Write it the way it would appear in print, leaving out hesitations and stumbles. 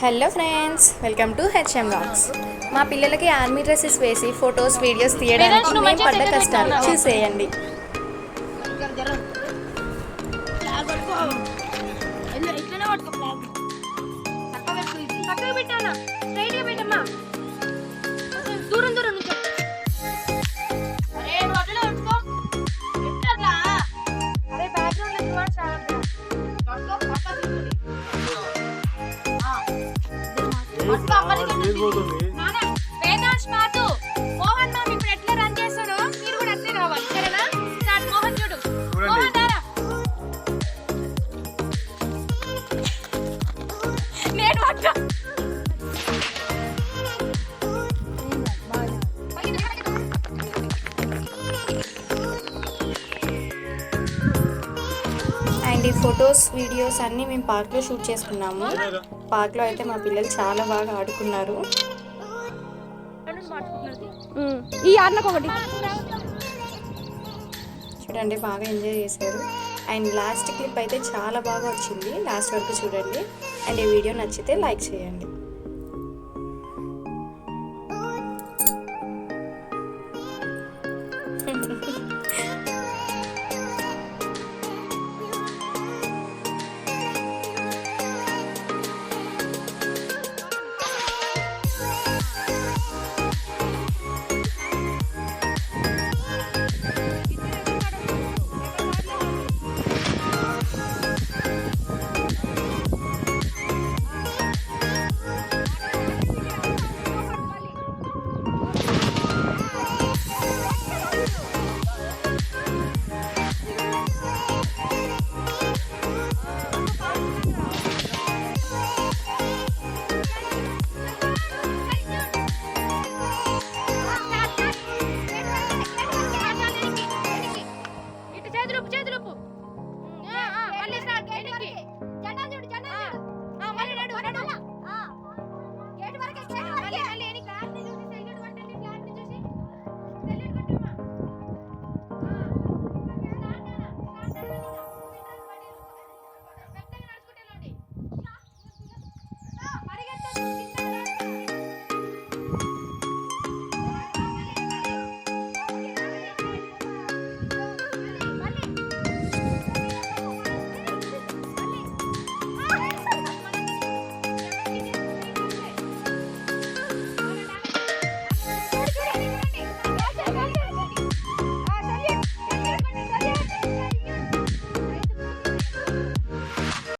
Hello friends, welcome to HM vlogs. మా పిల్లలకి army dresses వేసి ఫొటోస్ వీడియోస్ తీయడానికి మేము పడ్డ కష్టాలు చూసేయండి. అండ్ ఈ ఫొటోస్ వీడియోస్ అన్నీ మేము పార్క్లో షూట్ చేసుకున్నాము. పార్క్లో అయితే మా పిల్లలు చాలా బాగా ఆడుకున్నారు. చూడండి, బాగా ఎంజాయ్ చేశారు. అండ్ లాస్ట్ క్లిప్ అయితే చాలా బాగా వచ్చింది. లాస్ట్ వరకు చూడండి. అండ్ ఈ వీడియో నచ్చితే లైక్ చేయండి.